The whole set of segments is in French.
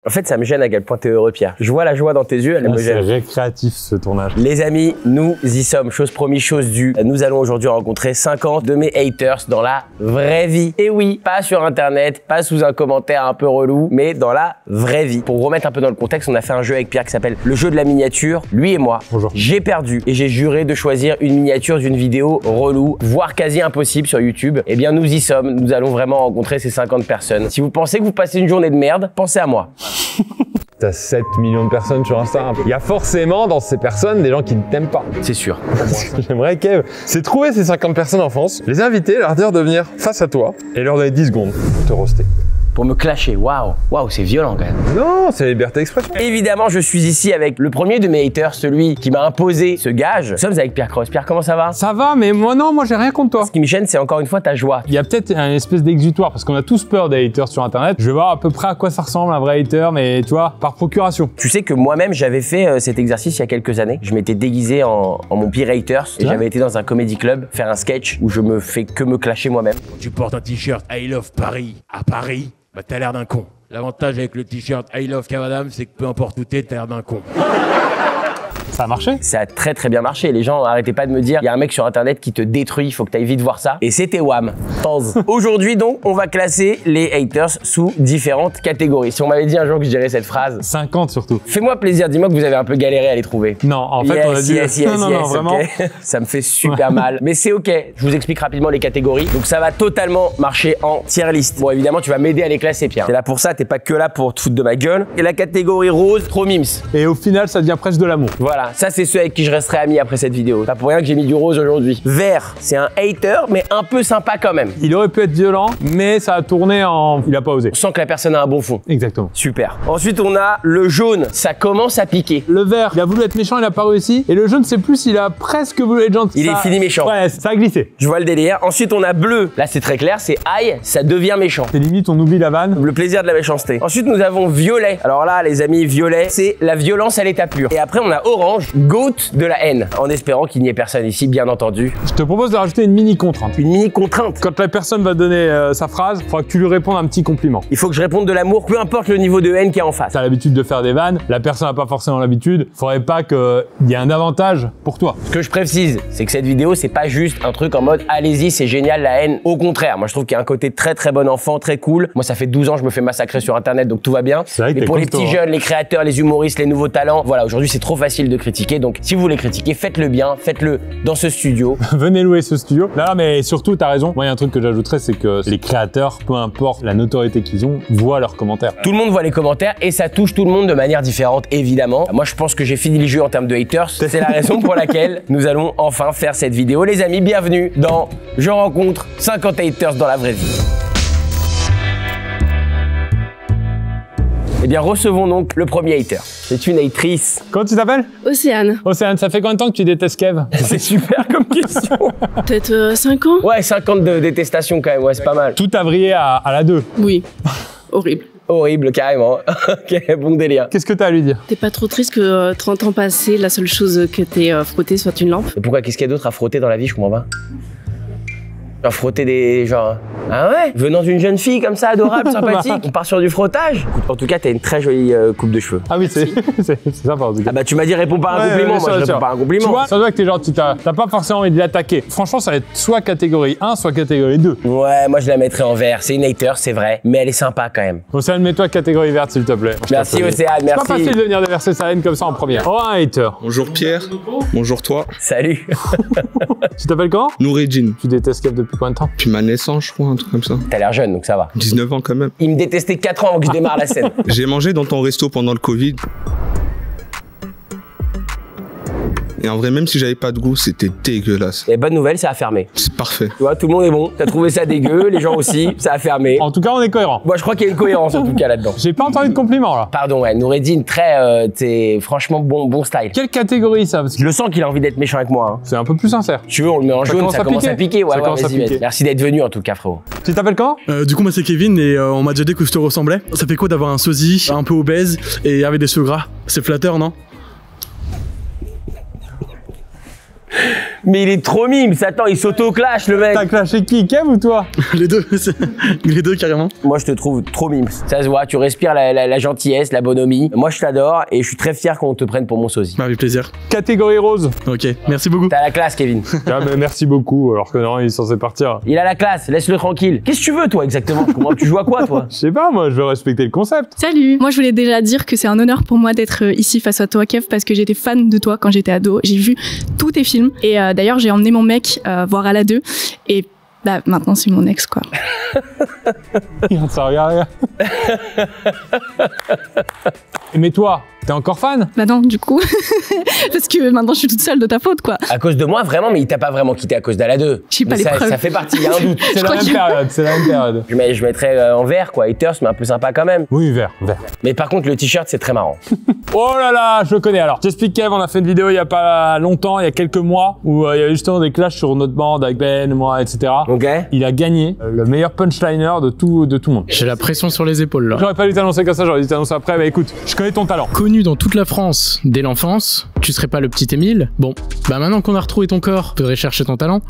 En fait, ça me gêne à quel point t'es heureux, Pierre. Je vois la joie dans tes yeux, elle me gêne. C'est récréatif ce tournage. Les amis, nous y sommes. Chose promise, chose due. Nous allons aujourd'hui rencontrer 50 de mes haters dans la vraie vie. Et oui, pas sur internet, pas sous un commentaire un peu relou, mais dans la vraie vie. Pour remettre un peu dans le contexte, on a fait un jeu avec Pierre qui s'appelle le jeu de la miniature. Lui et moi, j'ai perdu et j'ai juré de choisir une miniature d'une vidéo relou, voire quasi impossible sur YouTube. Eh bien, nous y sommes. Nous allons vraiment rencontrer ces 50 personnes. Si vous pensez que vous passez une journée de merde, pensez à moi. T'as 7 millions de personnes sur Insta. Il y a forcément dans ces personnes des gens qui ne t'aiment pas. C'est sûr. J'aimerais, Kev, c'est trouver ces 50 personnes en France, les inviter, leur dire de venir face à toi et leur donner 10 secondes pour te roaster. Pour me clasher, waouh, c'est violent quand même. Non, c'est la liberté d'expression. Évidemment, je suis ici avec le premier de mes haters, celui qui m'a imposé ce gage. Nous sommes avec Pierre Cross. Pierre, comment ça va? Ça va, mais moi non, moi j'ai rien contre toi. Ce qui me gêne, c'est encore une fois ta joie. Il y a peut-être une espèce d'exutoire, parce qu'on a tous peur des haters sur internet. Je vais voir à peu près à quoi ça ressemble un vrai hater, mais tu vois, par procuration. Tu sais que moi-même, j'avais fait cet exercice il y a quelques années. Je m'étais déguisé en mon pire haters et j'avais été dans un comedy club faire un sketch où je me fais que me clasher moi-même. Quand tu portes un t-shirt I love Paris à Paris, bah t'as l'air d'un con. L'avantage avec le t-shirt I love Cavadam, c'est que peu importe où t'as l'air d'un con. Ça a marché? Ça a très très bien marché. Les gens arrêtaient pas de me dire, il y a un mec sur internet qui te détruit, il faut que tu ailles vite voir ça. Et c'était Wham. Aujourd'hui donc, on va classer les haters sous différentes catégories. Si on m'avait dit un jour que je dirais cette phrase. 50 surtout. Fais-moi plaisir, dis-moi que vous avez un peu galéré à les trouver. Non, en fait on a dit... Non, vraiment. Okay. Ça me fait super mal. Mais c'est ok. Je vous explique rapidement les catégories. Donc ça va totalement marcher en tier list. Bon, évidemment, tu vas m'aider à les classer, Pierre. T'es là pour ça, t'es pas que là pour te foutre de ma gueule. Et la catégorie rose, trop mimes. Et au final, ça devient presque de l'amour. Voilà, ça c'est ceux avec qui je resterai ami après cette vidéo. Pas pour rien que j'ai mis du rose aujourd'hui. Vert, c'est un hater, mais un peu sympa quand même. Il aurait pu être violent, mais ça a tourné en... Il a pas osé. On sent que la personne a un bon fond. Exactement. Super. Ensuite, on a le jaune. Ça commence à piquer. Le vert, il a voulu être méchant, il a pas réussi. Et le jaune, c'est plus, il a presque voulu être gentil. Il est fini méchant. Ouais, ça a glissé. Je vois le délire. Ensuite, on a bleu. Là, c'est très clair, c'est aïe, ça devient méchant. C'est limite, on oublie la vanne. Le plaisir de la méchanceté. Ensuite, nous avons violet. Alors là, les amis, violet, c'est la violence à l'état pur. Et après, on a orange, goat de la haine. En espérant qu'il n'y ait personne ici, bien entendu. Je te propose de rajouter une mini contrainte. Une mini contrainte. Quand la personne va donner sa phrase, il faudra que tu lui répondes un petit compliment. Il faut que je réponde de l'amour, peu importe le niveau de haine qu'il y a en face. T'as l'habitude de faire des vannes, la personne n'a pas forcément l'habitude. Faudrait pas qu'il y ait un avantage pour toi. Ce que je précise, c'est que cette vidéo, c'est pas juste un truc en mode allez-y, c'est génial la haine. Au contraire, moi je trouve qu'il y a un côté très très bon enfant, très cool. Moi ça fait 12 ans que je me fais massacrer sur internet, donc tout va bien. Vrai que mais pour les petits jeunes, les créateurs, les humoristes, les nouveaux talents, voilà, aujourd'hui c'est trop facile de critiquer. Donc si vous voulez critiquer, faites-le bien, faites-le dans ce studio. Venez louer ce studio. Là, mais surtout, t'as raison. Moi, il y a un truc que j'ajouterais, c'est que les créateurs, peu importe la notoriété qu'ils ont, voient leurs commentaires. Tout le monde voit les commentaires et ça touche tout le monde de manière différente, évidemment. Moi, je pense que j'ai fini le jeu en termes de haters. C'est la raison pour laquelle nous allons enfin faire cette vidéo. Les amis, bienvenue dans Je rencontre 50 haters dans la vraie vie. Eh bien, recevons donc le premier hater. C'est une hatrice. Comment tu t'appelles? Océane. Océane, ça fait combien de temps que tu détestes Kev? C'est super comme question. Peut-être 5 ans? Ouais, 50 de détestation quand même, ouais, c'est pas mal. Tout a vrillé à la 2. Oui. Horrible. Horrible, carrément. Ok, bon délire. Qu'est-ce que t'as à lui dire? T'es pas trop triste que 30 ans passés, la seule chose que t'es frotté soit une lampe? Et pourquoi, qu'est-ce qu'il y a d'autre à frotter dans la vie, je comprends pas. Genre frotter des... genre... Ah ouais? Venant d'une jeune fille comme ça, adorable, sympathique, on part sur du frottage. En tout cas, t'as une très jolie coupe de cheveux. Ah oui, c'est sympa en tout cas. Ah bah tu m'as dit réponds pas à un compliment, moi je réponds pas à un compliment. Tu vois, ça doit que t'es gentil, t'as pas forcément envie de l'attaquer. Franchement, ça va être soit catégorie 1, soit catégorie 2. Ouais, moi je la mettrais en vert. C'est une hater, c'est vrai, mais elle est sympa quand même. Océane, mets-toi catégorie verte s'il te plaît. Merci Océane, merci. C'est pas facile de venir déverser sa haine comme ça en première. Oh, un hater. Bonjour Pierre, bonjour toi. Salut. Tu t'appelles comment? Noureddin. Tu détestes Kev depuis combien de temps? Depuis ma naissance, je crois, un truc comme ça. T'as l'air jeune, donc ça va. 19 ans quand même. Il me détestait 4 ans avant que je démarre la scène. J'ai mangé dans ton resto pendant le Covid. Et en vrai, même si j'avais pas de goût, c'était dégueulasse. Et bonne nouvelle, ça a fermé. C'est parfait. Tu vois, tout le monde est bon. T'as trouvé ça dégueu, les gens aussi, ça a fermé. En tout cas, on est cohérent. Moi, je crois qu'il y a une cohérence en tout cas là-dedans. J'ai pas entendu de compliments là. Pardon, ouais, Noureddin, très, t'es franchement bon style. Quelle catégorie ça? Parce que Je le sens qu'il a envie d'être méchant avec moi. Hein. c'est un peu plus sincère. Tu veux, on le met en jaune, ça commence à piquer. Ouais, Ça commence à vas-y, piquer. merci d'être venu en tout cas, frérot. Tu t'appelles comment? Du coup, moi c'est Kevin et on m'a déjà dit que je te ressemblais. Ça fait quoi d'avoir un sosie un peu obèse et avec des cheveux gras? C'est flatteur, non? Mais il est trop mimes. Attends, il s'auto-clash, le mec. T'as clashé qui, Kev ou toi? Les deux, les deux carrément. Moi, je te trouve trop mimes. Ça se voit, tu respires la gentillesse, la bonhomie. Moi, je t'adore et je suis très fier qu'on te prenne pour mon sosie. Bah, avec plaisir. Catégorie rose. Ok, merci beaucoup. T'as la classe, Kevin. Ah, mais merci beaucoup, alors que non, il est censé partir. Il a la classe, laisse-le tranquille. Qu'est-ce que tu veux, toi, exactement? Comment tu joues à quoi, toi? Je sais pas, moi, je veux respecter le concept. Salut. Moi, je voulais déjà dire que c'est un honneur pour moi d'être ici face à toi, Kev, parce que j'étais fan de toi quand j'étais ado. J'ai vu tous tes films. Et d'ailleurs, j'ai emmené mon mec voir à la 2. Et bah, maintenant, c'est mon ex, quoi. Ça regarde. Mais toi, t'es encore fan? Bah non, du coup. Parce que maintenant, je suis toute seule de ta faute, quoi. À cause de moi, vraiment, mais il t'a pas vraiment quitté à cause d'Ala 2. J'ai pas Mais les preuves. ça fait partie, il y a un doute. C'est la même période, c'est la même période. Je mettrais en vert, quoi. Haters, mais un peu sympa quand même. Oui, vert. Mais par contre, le t-shirt, c'est très marrant. Oh là là, je le connais. Alors, j'explique Kev, on a fait une vidéo il y a pas longtemps, il y a quelques mois, où il y a justement des clashs sur notre bande avec Ben, moi, etc. Ok. Il a gagné le meilleur punchliner de tout le monde. J'ai la pression sur les épaules là. J'aurais pas dû t'annoncer comme ça, j'aurais dû t'annoncer après, mais écoute, je connais ton talent. Connu dans toute la France dès l'enfance, tu serais pas le petit Émile? Bon, bah maintenant qu'on a retrouvé ton corps, faudrait chercher ton talent.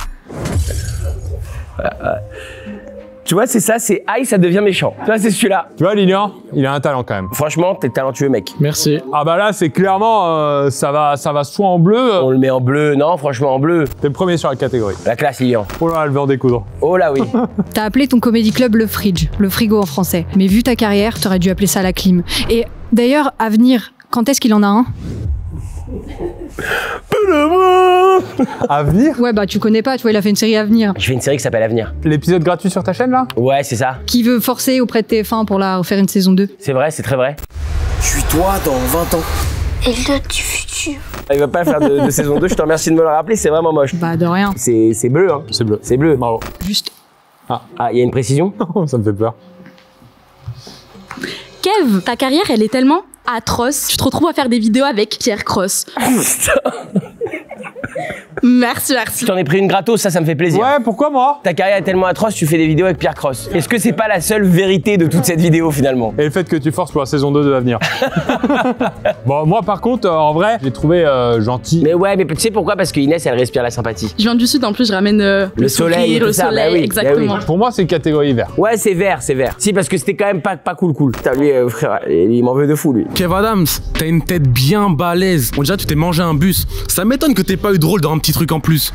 Tu vois, c'est ça, c'est aïe, ça devient méchant. Tu vois, c'est celui-là. Tu vois, Lilian, il a un talent quand même. Franchement, t'es talentueux, mec. Merci. Ah bah là, c'est clairement, ça va soit en bleu. On le met en bleu, non, franchement, en bleu. T'es le premier sur la catégorie. La classe, Lilian. Oh là, elle veut en découdre. Oh là, oui. T'as appelé ton comédie club le Fridge, le frigo en français. Mais vu ta carrière, t'aurais dû appeler ça la clim. Et d'ailleurs, à venir, quand est-ce qu'il en a un? Avenir? Ouais, bah tu connais pas, tu vois, il a fait une série Avenir. Je fais une série qui s'appelle Avenir. L'épisode gratuit sur ta chaîne là? Ouais, c'est ça. Qui veut forcer auprès de TF1 pour la refaire une saison 2. C'est vrai, c'est très vrai. Je suis toi dans 20 ans. Elliot du futur. Il va pas faire de saison 2, je te remercie de me le rappeler, c'est vraiment moche. Bah de rien. C'est bleu, hein. C'est bleu. C'est bleu. Bravo. Juste. Ah, il y a une précision? Ça me fait peur. Kev, ta carrière, elle est tellement atroce. Tu te retrouves à faire des vidéos avec Pierre Cross. Merci. Je t'en ai pris une gratos, ça me fait plaisir. Ouais, pourquoi moi? Ta carrière est tellement atroce, tu fais des vidéos avec Pierre Cross. Est-ce que c'est pas la seule vérité de toute cette vidéo finalement? Et le fait que tu forces pour la saison 2 de l'avenir. Bon, moi par contre, en vrai, j'ai trouvé gentil. Mais ouais, mais tu sais pourquoi? Parce que Inès, elle respire la sympathie. Je viens du sud, en plus, je ramène le soleil et tout le ça, soleil, bah oui, exactement. bah oui. Pour moi, c'est catégorie vert. Ouais, c'est vert, c'est vert. Si, parce que c'était quand même pas cool. Putain, lui, frère, il m'en veut de fou, lui. Kev Adams, t'as une tête bien balèze. On dirait que tu t'es mangé un bus. Ça m'étonne que t'aies pas eu de rôle dans un petit truc en plus.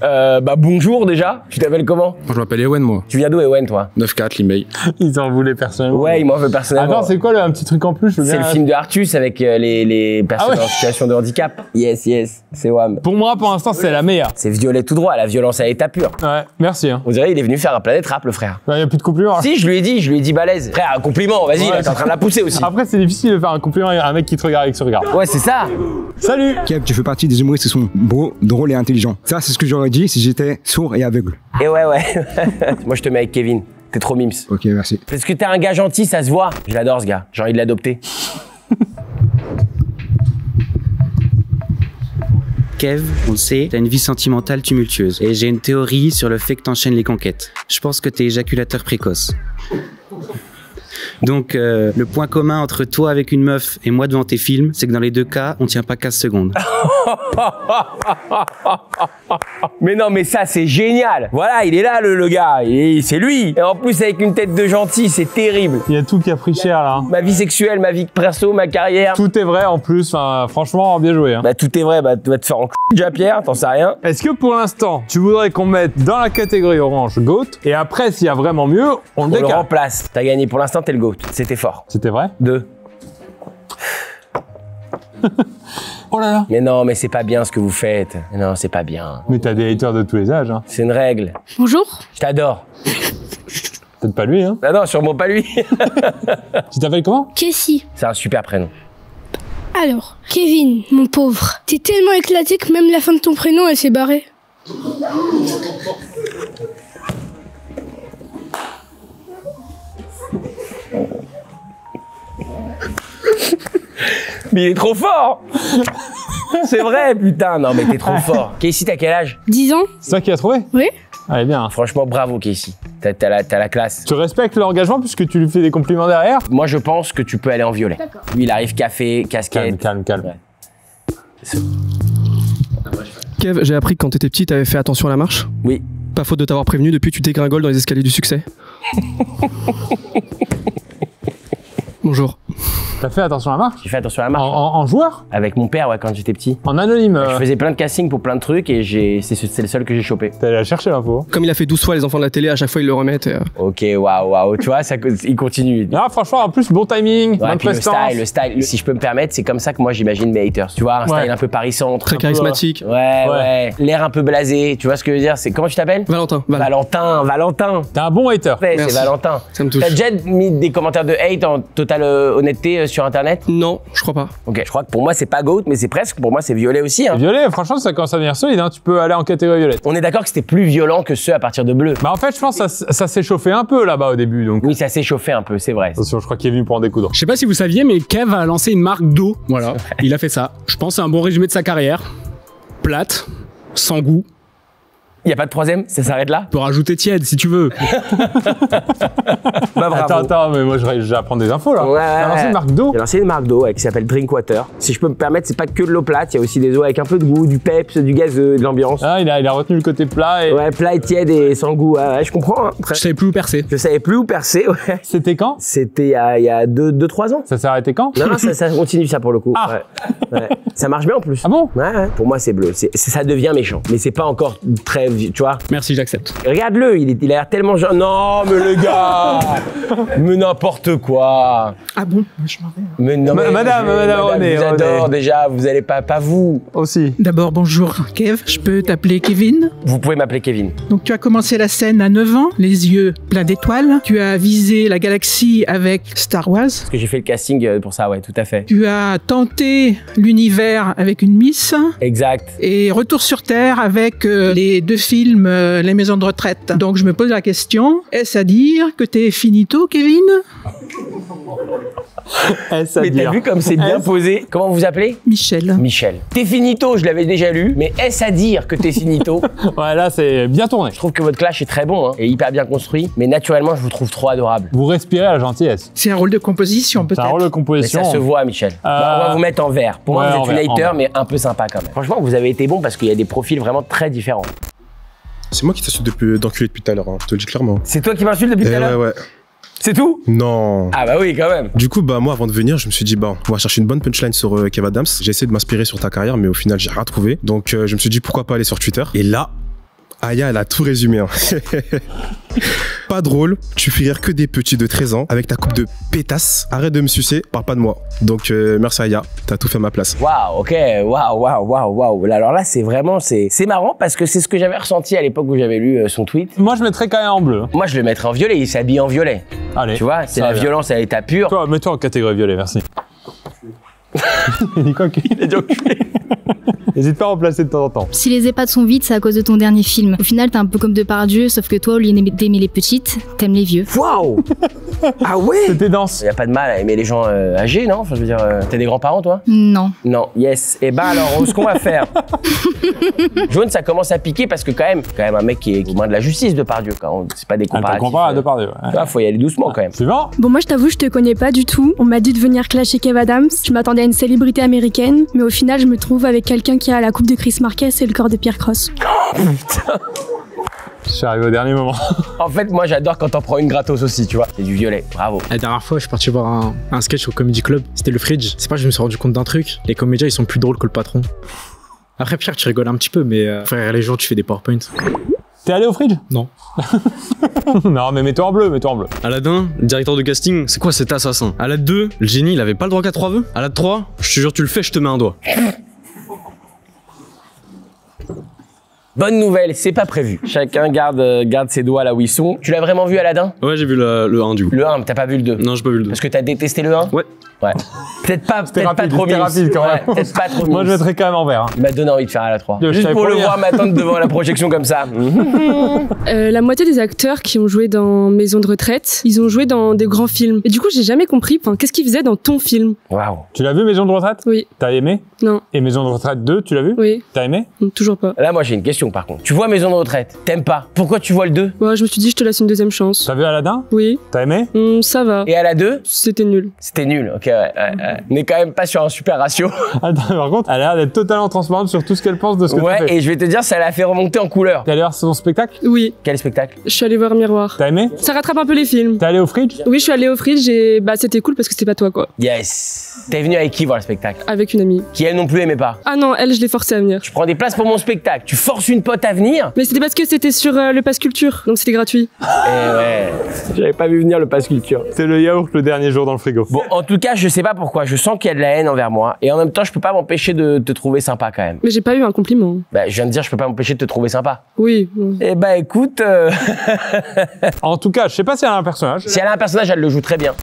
Bah bonjour déjà, tu t'appelles comment? Je m'appelle Ewen, moi. Tu viens d'où, Ewen, toi? 9-4, l'email. Ils en voulaient personnellement. Ouais, il m'en veut personnellement. Attends, c'est quoi un petit truc en plus? C'est le film de Artus avec les personnes en situation de handicap. Yes, c'est Wham. Pour moi, pour l'instant, c'est la meilleure. C'est violet tout droit, la violence à l'état pur. Ouais, merci. Hein. On dirait il est venu faire un Planète Rap, le frère. Il y a plus de compliments. Si, je lui ai dit balèze. Frère, un compliment, vas-y, Ouais, t'es en train de la pousser aussi. Après, c'est difficile de faire un compliment à un mec qui te regarde avec ce regard. Ouais, c'est ça. Salut. Kev, tu fais partie des humoristes qui sont beaux, drôles et intelligents. Ça, c'est ce que j'aurais dit si j'étais sourd et aveugle. Et ouais. Moi, je te mets avec Kevin. T'es trop mimes. Ok, merci. Parce que t'es un gars gentil, ça se voit. Je l'adore, ce gars. J'ai envie de l'adopter. Kev, on le sait, t'as une vie sentimentale tumultueuse. Et j'ai une théorie sur le fait que t'enchaînes les conquêtes. Je pense que t'es éjaculateur précoce. Donc, le point commun entre toi avec une meuf et moi devant tes films, c'est que dans les deux cas, on tient pas 15 secondes. Mais non, mais ça, c'est génial. Voilà, il est là, le gars. C'est lui. Et en plus, avec une tête de gentil, c'est terrible. Il y a tout qui a pris cher, là. Ma vie sexuelle, ma vie perso, ma carrière. Tout est vrai, en plus. Enfin, franchement, bien joué. Hein. Bah, tout est vrai. Bah, tu vas te faire en déjà, Pierre. T'en sais rien. Est-ce que pour l'instant, tu voudrais qu'on mette dans la catégorie orange GOAT et après, s'il y a vraiment mieux, on le décale? On le remplace. T'as gagné. Pour l'instant, t'es le GOAT. C'était fort. C'était vrai? 2. Oh là là. Mais non, mais c'est pas bien ce que vous faites. Non, c'est pas bien. Mais t'as des haters de tous les âges. Hein. C'est une règle. Bonjour. Je t'adore. Peut-être pas lui, hein? Ah non, sûrement pas lui. Tu t'appelles comment? Casey. C'est un super prénom. Alors, Kevin, mon pauvre, t'es tellement éclaté que même la fin de ton prénom, elle s'est barrée. Mais il est trop fort. C'est vrai, putain. Non, mais t'es trop fort. Casey, t'as quel âge? 10 ans? C'est toi qui l'as trouvé? Oui. Allez, bien. Franchement, bravo, Casey. T'as la classe. Tu respectes l'engagement puisque tu lui fais des compliments derrière? Moi, je pense que tu peux aller en violet. Lui, il arrive café, casquette. Calme. Ouais. Kev, j'ai appris que quand t'étais petit, t'avais fait attention à la marche. Oui. Pas faute de t'avoir prévenu, depuis tu dégringoles dans les escaliers du succès. Bonjour. T'as fait attention à la marche? J'ai fait attention à la marche. En joueur? Avec mon père, ouais, quand j'étais petit. En anonyme? Je faisais plein de castings pour plein de trucs et c'est le seul que j'ai chopé. T'es allé la chercher l'info. Comme il a fait 12 fois les enfants de la télé, à chaque fois ils le remettent. Ok, waouh, tu vois, il continue. Ah, franchement, en plus, bon timing, bonne prestance. Le style, si je peux me permettre, c'est comme ça que moi j'imagine mes haters. Tu vois, un style un peu Paris-Centre. Très charismatique. Ouais. L'air un peu blasé, tu vois ce que je veux dire? C'est comment tu t'appelles? Valentin. Valentin. T'es un bon hater. Ouais, c'est Valentin. Ça me touche. T'as déjà mis des commentaires de hate en totale honnêteté sur internet? Non, je crois pas. Ok, je crois que pour moi c'est pas GOAT, mais c'est presque, pour moi c'est violet aussi. Hein. Violet, franchement, ça commence à devenir solide, hein. Tu peux aller en catégorie violette. On est d'accord que c'était plus violent que ceux à partir de bleu. Bah en fait, je pense que ça s'est chauffé un peu là-bas au début, donc. Oui, ça s'est chauffé un peu, c'est vrai. Attention, je crois qu'il est venu pour en découdre. Je sais pas si vous saviez, mais Kev a lancé une marque d'eau. Voilà, il a fait ça. Je pense que c'est un bon résumé de sa carrière. Plate, sans goût. Y a pas de troisième? Ça s'arrête là? Tu peux rajouter tiède si tu veux. Bah, bravo. Attends, mais moi j'apprends des infos là. Ouais. T'as lancé une marque d'eau? J'ai lancé une marque d'eau qui s'appelle Drinkwater. Si je peux me permettre, c'est pas que de l'eau plate, il y a aussi des eaux avec un peu de goût, du peps, du gazeux, de l'ambiance. Ah, il a retenu le côté plat et. Ouais, plat et tiède et sans goût. Ouais, je comprends. Hein. Je savais plus où percer. Je savais plus où percer, ouais. C'était quand? C'était il y a 2-3 ans. Ça s'est arrêté quand? Non, ça continue ça pour le coup. Ah. Ouais. Ça marche bien en plus. Ah bon? Ouais. Pour moi, c'est bleu. Ça devient méchant. Mais c'est pas encore très. Tu vois? Merci, j'accepte. Regarde-le, il a l'air tellement genre. Non, mais le gars! Mais n'importe quoi! Ah bon? Je m'en vais. Mais non, Madame, je vous adore déjà, vous allez pas vous. Aussi. D'abord, bonjour Kev, je peux t'appeler Kevin? Vous pouvez m'appeler Kevin. Donc tu as commencé la scène à 9 ans, les yeux pleins d'étoiles. Tu as visé la galaxie avec Star Wars. Parce que j'ai fait le casting pour ça, ouais, tout à fait. Tu as tenté l'univers avec une Miss. Exact. Et Retour sur Terre avec les 2 films Les Maisons de Retraite. Donc je me pose la question, est-ce à dire que t'es finito, Kevin? Mais t'as vu comme c'est bien posé? Comment vous appelez? Michel. Michel. T'es finito, je l'avais déjà lu, mais est-ce à dire que t'es finito? Ouais, là c'est bien tourné. Je trouve que votre clash est très bon, hein, et hyper bien construit, mais naturellement je vous trouve trop adorable. Vous respirez la gentillesse. C'est un rôle de composition peut-être. C'est un rôle de composition. Mais ça se voit, Michel. On va vous mettre en vert. Pour moi, vous êtes une hater, mais un peu sympa quand même. Franchement, vous avez été bon parce qu'il y a des profils vraiment très différents. C'est moi qui t'insulte d'enculé depuis tout à l'heure, hein, je te le dis clairement. C'est toi qui m'insulte depuis tout à l'heure? Ouais. C'est tout? Non. Ah bah oui, quand même. Du coup, moi, avant de venir, je me suis dit, on va chercher une bonne punchline sur Kev Adams. J'ai essayé de m'inspirer sur ta carrière, mais au final, j'ai rien trouvé. Donc, je me suis dit, pourquoi pas aller sur Twitter. Et là, Aya, elle a tout résumé. Hein. Pas drôle, tu fais rire que des petits de 13 ans avec ta coupe de pétasse. Arrête de me sucer, parle pas de moi. Donc, merci Aya, t'as tout fait à ma place. Waouh, ok, waouh. Alors là, c'est vraiment, c'est marrant parce que c'est ce que j'avais ressenti à l'époque où j'avais lu son tweet. Moi, je mettrais quand même en bleu. Moi, je le mettrais en violet, il s'habille en violet. Allez. Tu vois, c'est la violence à l'état pur. Toi, mets-toi en catégorie violet, merci. Il dit quoi qu'il a dit enculé. N'hésite pas à remplacer de temps en temps. Si les EHPAD sont vides, c'est à cause de ton dernier film. Au final, t'es un peu comme Depardieu, sauf que toi, au lieu d'aimer les petites, t'aimes les vieux. Waouh! Ah ouais? C'était dense. Y a pas de mal à aimer les gens âgés, non? Enfin, je veux dire, t'as des grands-parents, toi? Non. Non, yes. Et alors, ce qu'on va faire. Jaune, ça commence à piquer parce que quand même un mec qui est aux mains de la justice, Depardieu. C'est pas des comparatifs. Comparé à Depardieu. Ouais. Tu vois, faut y aller doucement quand même. Suivant. Bon, moi, je t'avoue, je te connais pas du tout. On m'a dit de venir clasher Kev Adams. Je m'attendais à une célébrité américaine, mais au final, je me trouve avec quelqu'un qui a la coupe de Chris Marquez et le corps de Pierre Cross. Oh putain! Je suis arrivé au dernier moment. En fait, moi, j'adore quand t'en prends une gratos aussi, tu vois. C'est du violet, bravo. La dernière fois, je suis parti voir un sketch au Comedy Club. C'était le Fridge. C'est pas que je me suis rendu compte d'un truc. Les comédiens, ils sont plus drôles que le patron. Après, Pierre, tu rigoles un petit peu, mais frère, les jours, tu fais des PowerPoint. T'es allé au Fridge? Non. Non, mais mets-toi en bleu, mets-toi en bleu. Aladdin, le directeur de casting, c'est quoi cet assassin? À la 2, le génie, il avait pas le droit qu'à 3 vœux. À la 3, je te jure, tu le fais, je te mets un doigt. Bonne nouvelle, c'est pas prévu. Chacun garde ses doigts là où ils sont. Tu l'as vraiment vu, Aladdin? Ouais, j'ai vu le 1 du coup. Le 1, mais t'as pas vu le 2? Non, j'ai pas vu le 2. Parce que t'as détesté le 1? Ouais. Ouais. Peut-être pas trop rapide quand même. Ouais, peut-être pas trop Moi, je mettrais quand même en vert. Hein. Il m'a donné envie de faire à la 3. Juste pour le voir m'attendre devant la projection comme ça. La moitié des acteurs qui ont joué dans Maison de retraite, ils ont joué dans des grands films. Et du coup, j'ai jamais compris, qu'est-ce qu'ils faisaient dans ton film? Waouh. Tu l'as vu, Maison de retraite? Oui. T'as aimé? Non. Et Maison de retraite 2, tu l'as vu? Oui. T'as aimé? Toujours pas. Là, moi, j'ai une question question par contre. Tu vois Maison de retraite, t'aimes pas. Pourquoi tu vois le 2? Ouais, je me suis dit, je te laisse une deuxième chance. T'as vu Aladdin? Oui. T'as aimé? Ça va. Et à la 2? C'était nul. C'était nul, ok, ouais. On est quand même pas sur un super ratio. Attends, par contre, elle a l'air d'être totalement transparente sur tout ce qu'elle pense de ce que Ouais, tu fais. et je vais te dire, ça l'a fait remonter en couleur. T'es allé voir son spectacle? Oui. Quel spectacle? Je suis allée voir Miroir. T'as aimé? Ça rattrape un peu les films. T'es allé au Fridge? Oui, je suis allée au Fridge et bah c'était cool parce que c'était pas toi quoi. Yes. T'es venu avec qui voir le spectacle? Avec une amie. Qui elle non plus aimait pas? Ah non, elle, je l'ai forcée à venir. Tu prends des places pour mon spectacle, tu forces une pote à venir? Mais c'était parce que c'était sur le Pass Culture, donc c'était gratuit. Eh ouais, j'avais pas vu venir le Pass Culture. C'est le yaourt le dernier jour dans le frigo. Bon, en tout cas, je sais pas pourquoi, je sens qu'il y a de la haine envers moi, et en même temps, je peux pas m'empêcher de te trouver sympa quand même. Mais j'ai pas eu un compliment. Bah, je viens de dire, je peux pas m'empêcher de te trouver sympa. Oui. Eh bah, écoute... En tout cas, je sais pas si elle a un personnage. Si elle a un personnage, elle le joue très bien.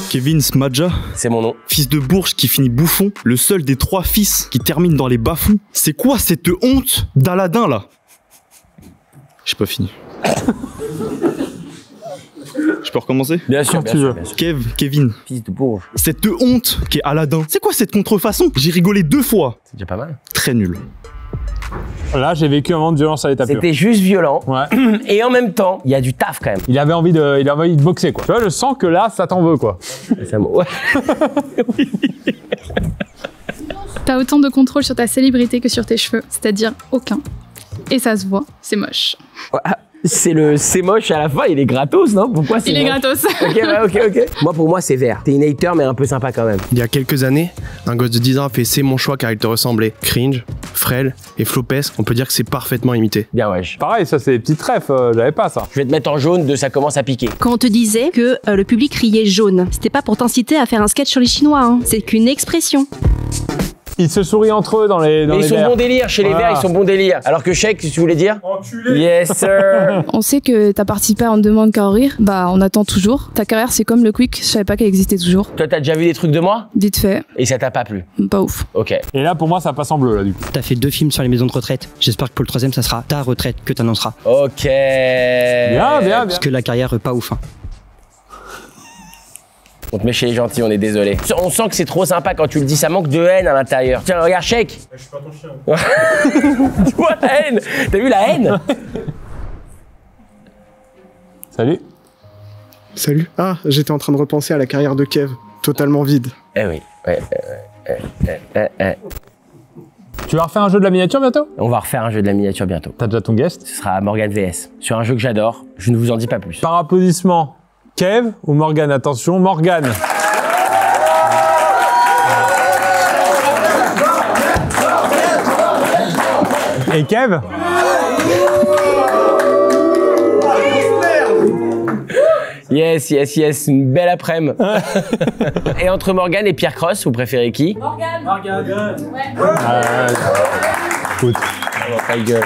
Kevin Smadja. C'est mon nom. Fils de Bourges qui finit bouffon, le seul des 3 fils qui termine dans les bas-fonds. C'est quoi cette honte d'Aladin là? J'ai pas fini. Je peux recommencer? Bien sûr, bien sûr. Kevin. Fils de Bourges. Cette honte qu'est Aladin. C'est quoi cette contrefaçon? J'ai rigolé 2 fois. C'est déjà pas mal. Très nul. Là, j'ai vécu un moment de violence à l'état pur. C'était juste violent. Ouais. Et en même temps, il y a du taf quand même. Il avait envie de boxer, quoi. Tu vois, je sens que là, ça t'en veut, quoi. Ouais. T'as autant de contrôle sur ta célébrité que sur tes cheveux, c'est-à-dire aucun. Et ça se voit, c'est moche. C'est moche à la fin, il est gratos, non? Pourquoi c'est Il est moche? gratos. Ok, ouais, ok. Moi, pour moi, c'est vert. T'es une hater, mais un peu sympa quand même. Il y a quelques années, un gosse de 10 ans a fait C'est mon choix car il te ressemblait. Cringe, frêle et flopesque, on peut dire que c'est parfaitement imité. Bien, wesh. Pareil, ça, c'est des petites refs, j'avais pas ça. Je vais te mettre en jaune de ça commence à piquer. Quand on te disait que le public riait jaune, c'était pas pour t'inciter à faire un sketch sur les Chinois, hein. C'est qu'une expression. Ils se sourient entre eux dans les Mais ils sont verts. bons délire, chez les verts, ils sont bons délire. Alors que Sheik, tu voulais dire? Enculé. Yes, sir. On sait que t'as participé à On ne demande qu'à en rire. Bah, on attend toujours. Ta carrière, c'est comme le Quick, je savais pas qu'elle existait toujours. Toi, t'as déjà vu des trucs de moi? Vite fait. Et ça t'a pas plu? Pas ouf. Ok. Et là, pour moi, ça passe en bleu, là, du coup. T'as fait 2 films sur les maisons de retraite. J'espère que pour le 3e, ça sera ta retraite que t'annonceras. Ok. Bien. Parce que la carrière, pas ouf. Hein. On te met chez les gentils, on est désolé. On sent que c'est trop sympa quand tu le dis, ça manque de haine à l'intérieur. Tiens, regarde, Sheik. Je suis pas ton chien. Tu vois la haine? T'as vu la haine? Salut. Salut. Ah, j'étais en train de repenser à la carrière de Kev. Totalement vide. Eh oui. Tu vas refaire un jeu de la miniature bientôt? On va refaire un jeu de la miniature bientôt. T'as déjà ton guest? Ce sera Morgan VS. Sur un jeu que j'adore, je ne vous en dis pas plus. Par applaudissement, Kev ou Morgan? Attention, Morgan. Et Kev? Yes, une belle après-midi. Et entre Morgan et Pierre Cross, vous préférez qui? Morgan. Écoute. Ta gueule.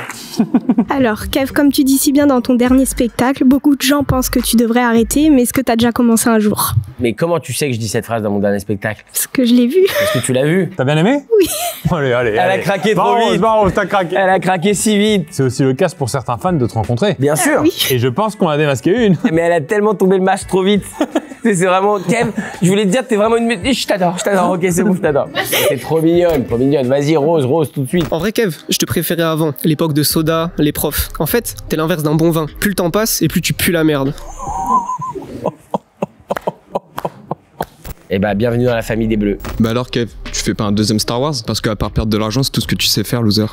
Alors, Kev, comme tu dis si bien dans ton dernier spectacle, beaucoup de gens pensent que tu devrais arrêter, mais est-ce que t'as déjà commencé un jour? Mais comment tu sais que je dis cette phrase dans mon dernier spectacle? Parce que je l'ai vu. Parce que tu l'as vu. T'as bien aimé? Oui. Allez. Elle a craqué trop vite. T'as craqué. Elle a craqué si vite. C'est aussi le cas pour certains fans de te rencontrer. Bien sûr. Oui. Et je pense qu'on a démasqué une. Mais elle a tellement tombé le match trop vite. C'est vraiment... Kev, je voulais te dire, t'es vraiment une... Je t'adore. Ok, c'est bon, je t'adore. T'es trop mignonne. Vas-y, Rose, tout de suite. En vrai, Kev, je te préférais avant, l'époque de soda, les profs. En fait, t'es l'inverse d'un bon vin. Plus le temps passe et plus tu pues la merde. Eh bah, bienvenue dans la famille des Bleus. Bah alors, Kev, tu fais pas un 2e Star Wars? Parce que à part perdre de l'argent, c'est tout ce que tu sais faire, loser.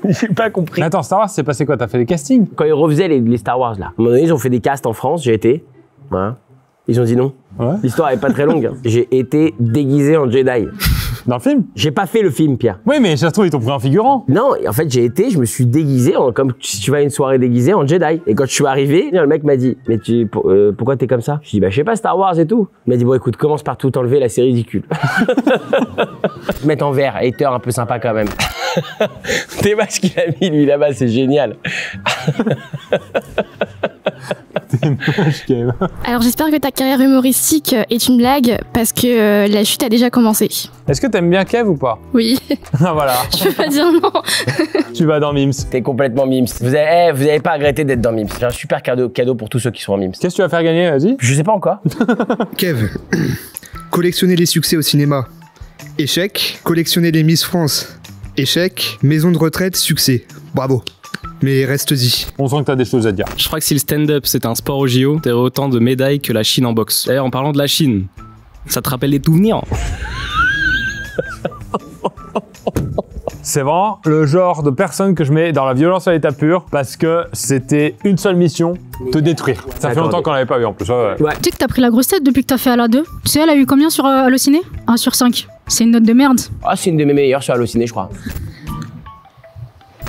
J'ai pas compris. Mais attends, Star Wars, c'est passé quoi? T'as fait des castings? Quand ils refaisaient les Star Wars, là, à un moment donné, ils ont fait des casts en France, j'ai été. Voilà. Ils ont dit non. Ouais. L'histoire est pas très longue. Hein. J'ai été déguisé en Jedi. Dans le film? J'ai pas fait le film, Pierre. Oui, mais ça se trouve, ils t'ont pris un figurant. Non, en fait, je me suis déguisé, comme si tu vas à une soirée déguisée en Jedi. Et quand je suis arrivé, le mec m'a dit, mais pourquoi t'es comme ça? Je dis, bah, je sais pas, Star Wars et tout. Il m'a dit, bon, écoute, commence par tout enlever, là, c'est ridicule. Mettre en vert, hater un peu sympa quand même. T'es pas ce qu'il a mis, lui, là-bas, c'est génial. T'es moche, Kev. Alors j'espère que ta carrière humoristique est une blague parce que la chute a déjà commencé. Est-ce que t'aimes bien Kev ou pas? Oui. Ah voilà. Je peux pas dire non. Tu vas dans Mims. T'es complètement Mims. Vous avez pas regretté d'être dans Mims. J'ai un super cadeau pour tous ceux qui sont en Mims. Qu'est-ce que tu vas faire gagner, vas-y? Je sais pas encore. Kev, collectionner les succès au cinéma. Échec, collectionner les Miss France. Échec, maison de retraite, succès. Bravo. Mais reste-y. On sent que t'as des choses à dire. Je crois que si le stand-up c'était un sport au JO, t'aurais autant de médailles que la Chine en boxe. D'ailleurs, en parlant de la Chine, ça te rappelle les souvenirs? C'est vraiment le genre de personne que je mets dans la violence à l'état pur parce que c'était une seule mission, te détruire. Ça fait longtemps qu'on l'avait pas vu en plus. Ouais. Tu sais que t'as pris la grosse tête depuis que t'as fait Ala 2. Tu sais, elle a eu combien sur Allociné? 1 sur 5. C'est une note de merde. Ah, c'est une de mes meilleures sur Allociné, je crois.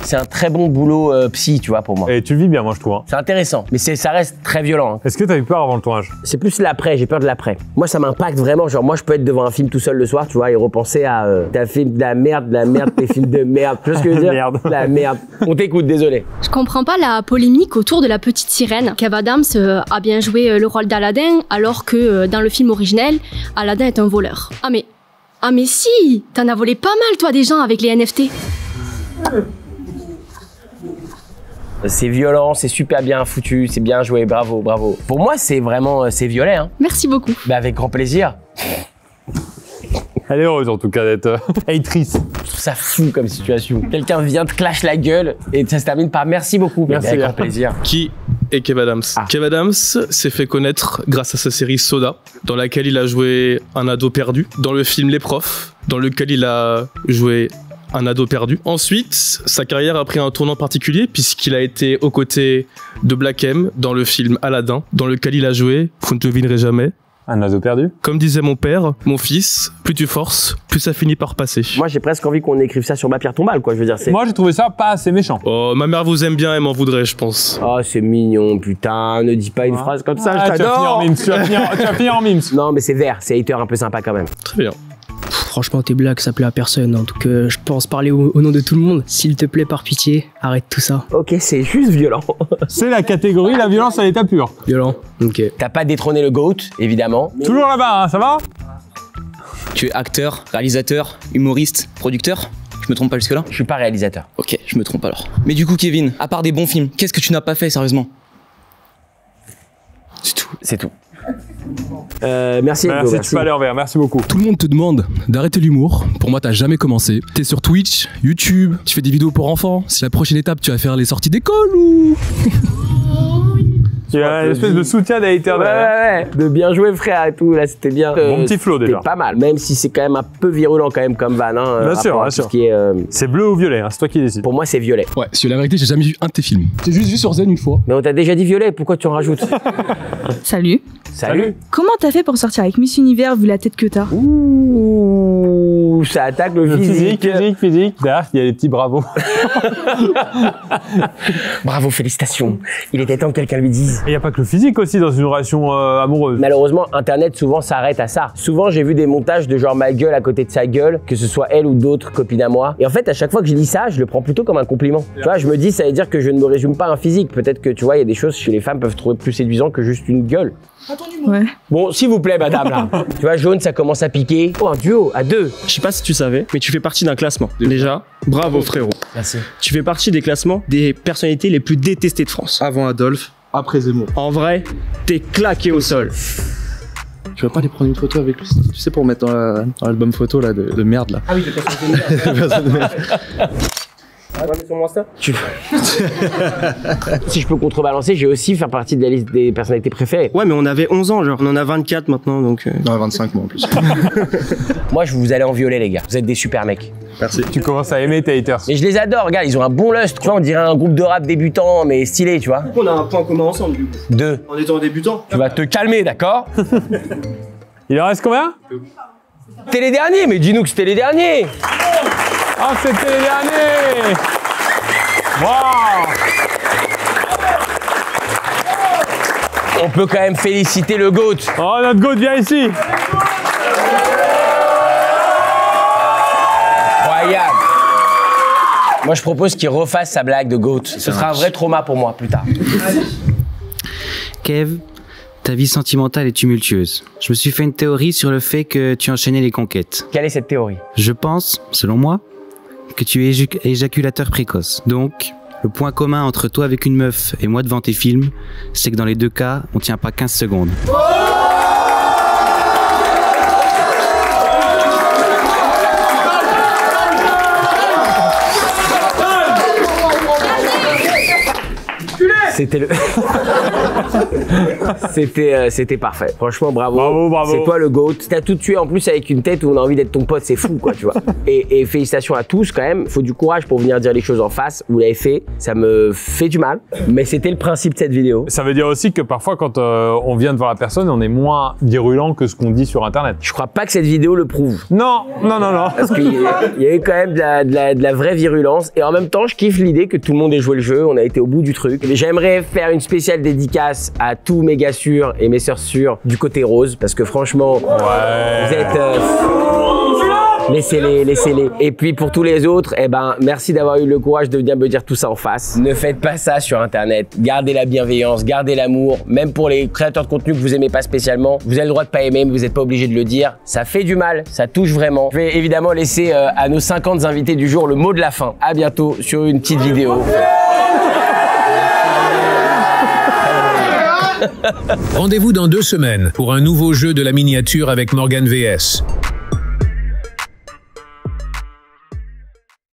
C'est un très bon boulot psy, tu vois, pour moi. Et tu le vis bien, moi, je trouve. Hein. C'est intéressant, mais ça reste très violent. Hein. Est-ce que t'as eu peur avant le tournage? C'est plus l'après, j'ai peur de l'après. Moi, ça m'impacte vraiment. Genre, moi, je peux être devant un film tout seul le soir, tu vois, et repenser à t'as fait de la merde, tes films de merde. Tu vois ce que je veux dire? Merde. La merde. On t'écoute, désolé. Je comprends pas la polémique autour de la petite sirène. Kev Adams a bien joué le rôle d'Aladin, alors que dans le film originel, Aladin est un voleur. Ah mais si, t'en as volé pas mal, toi, des gens avec les NFT. C'est violent, c'est super bien foutu, c'est bien joué, bravo, bravo. Pour moi, c'est vraiment, c'est violet. Hein. Merci beaucoup. Bah, avec grand plaisir. Elle est heureuse en tout cas d'être hatrice. Je trouve ça fou comme situation. Quelqu'un vient te clash la gueule et ça se termine par merci beaucoup. Merci. Avec grand plaisir. Qui est Kev Adams? Kev Adams s'est fait connaître grâce à sa série Soda, dans laquelle il a joué un ado perdu, dans le film Les Profs, dans lequel il a joué un ado perdu. Ensuite, sa carrière a pris un tournant particulier puisqu'il a été aux côtés de Black M dans le film Aladdin, dans lequel il a joué, vous ne devinerez jamais, un ado perdu. Comme disait mon père, mon fils, plus tu forces, plus ça finit par passer. Moi, j'ai presque envie qu'on écrive ça sur ma pierre tombale, quoi. Je veux dire, c'est. Moi, j'ai trouvé ça pas assez méchant. Oh, ma mère vous aime bien, elle m'en voudrait, je pense. Oh, c'est mignon, putain. Ne dis pas une phrase comme ça, je t'adore. Tu vas finir en mimes. Non, mais c'est vert, c'est hater un peu sympa quand même. Très bien. Franchement, tes blagues, ça plaît à personne. En tout cas, je pense parler au nom de tout le monde. S'il te plaît, par pitié, arrête tout ça. Ok, c'est juste violent. C'est la catégorie la violence à l'état pur. Violent, ok. T'as pas détrôné le GOAT, évidemment. Mais... Toujours là-bas, hein, ça va? Tu es acteur, réalisateur, humoriste, producteur? Je me trompe pas jusque-là? Je suis pas réalisateur. Ok, je me trompe alors. Mais du coup, Kevin, à part des bons films, qu'est-ce que tu n'as pas fait, sérieusement? C'est tout. C'est tout. Merci Hugo, merci. Tu vas aller en vert, merci beaucoup. Tout le monde te demande d'arrêter l'humour. Pour moi, t'as jamais commencé. T'es sur Twitch, YouTube, tu fais des vidéos pour enfants. C'est la prochaine étape, tu vas faire les sorties d'école ou... Il y a une espèce de soutien des haters. Ouais, de bien jouer frère et tout, là c'était bien. Bon petit flow déjà. C'est pas mal, même si c'est quand même un peu virulent quand même comme van. Hein, bien sûr, bien sûr. C'est bleu ou violet, hein, c'est toi qui décides. Pour moi c'est violet. Ouais, si la vérité, j'ai jamais vu un de tes films. J'ai juste vu sur Zen une fois. Mais on t'a déjà dit violet, pourquoi tu en rajoutes? Salut. Salut. Comment t'as fait pour sortir avec Miss Univers vu la tête que t'as? Ouh, ça attaque le physique. Physique. Derrière, il y a les petits bravos. Bravo, félicitations. Il était temps que quelqu'un lui dise. Il n'y a pas que le physique aussi dans une relation amoureuse. Malheureusement, Internet souvent s'arrête à ça. Souvent, j'ai vu des montages de genre ma gueule à côté de sa gueule, que ce soit elle ou d'autres copines à moi. Et en fait, à chaque fois que je lis ça, je le prends plutôt comme un compliment. Tu vois, je me dis, ça veut dire que je ne me résume pas à un physique. Peut-être que tu vois, il y a des choses chez les femmes peuvent trouver plus séduisant que juste une gueule. Ouais. Bon, s'il vous plaît, madame, là. Tu vois, jaune, ça commence à piquer. Oh, un duo, à deux. Je sais pas si tu savais, mais tu fais partie d'un classement. Déjà, bravo frérot. Merci. Tu fais partie des classements des personnalités les plus détestées de France. Avant Adolphe, après Zemmour. En vrai, t'es claqué au sol. Tu vas pas aller prendre une photo avec lui, tu sais, pour mettre dans l'album photo là, de merde là. Ah oui, de personne de merde. Si je peux contrebalancer, j'ai aussi fait partie de la liste des personnalités préférées. Ouais, mais on avait 11 ans, genre. On en a 24 maintenant, donc... Non, 25 moi en plus. Moi, je vous allez en violet, les gars. Vous êtes des super mecs. Merci. Tu commences à aimer tes haters. Mais je les adore, regarde, ils ont un bon lust. Tu vois, on dirait un groupe de rap débutant, mais stylé, tu vois. On a un point commun ensemble, du coup. 2. En étant débutant. Tu vas te calmer, d'accord? Il en reste combien? C'était les derniers, mais dis-nous que c'était les derniers. Ah, c'était les derniers. Wow. On peut quand même féliciter le GOAT. Oh, notre GOAT vient ici. Incroyable. Moi, je propose qu'il refasse sa blague de GOAT. Ce sera un vrai trauma pour moi plus tard. Kev, ta vie sentimentale est tumultueuse. Je me suis fait une théorie sur le fait que tu enchaînais les conquêtes. Quelle est cette théorie? Je pense, selon moi, que tu es éjaculateur précoce. Donc, le point commun entre toi avec une meuf et moi devant tes films, c'est que dans les deux cas, on tient pas 15 secondes. C'était le. C'était parfait. Franchement, bravo. Bravo. C'est toi le GOAT. T'as tout tué en plus avec une tête où on a envie d'être ton pote, c'est fou quoi, tu vois. Et félicitations à tous quand même. Faut du courage pour venir dire les choses en face. Vous l'avez fait. Ça me fait du mal. Mais c'était le principe de cette vidéo. Ça veut dire aussi que parfois, quand on vient devant la personne, on est moins virulent que ce qu'on dit sur Internet. Je crois pas que cette vidéo le prouve. Non. Parce qu'il y a eu quand même de la vraie virulence. Et en même temps, je kiffe l'idée que tout le monde ait joué le jeu. On a été au bout du truc. Mais j'aimerais faire une spéciale dédicace à tous mes gars sûrs et mes sœurs sûres du côté rose. Parce que franchement, vous êtes... Laissez-les. Et puis pour tous les autres, eh ben, merci d'avoir eu le courage de venir me dire tout ça en face. Ne faites pas ça sur Internet. Gardez la bienveillance, gardez l'amour. Même pour les créateurs de contenu que vous aimez pas spécialement, vous avez le droit de pas aimer, mais vous n'êtes pas obligé de le dire. Ça fait du mal, ça touche vraiment. Je vais évidemment laisser à nos 50 invités du jour le mot de la fin. À bientôt sur une petite vidéo. Rendez-vous dans 2 semaines pour un nouveau jeu de la miniature avec Morgan VS.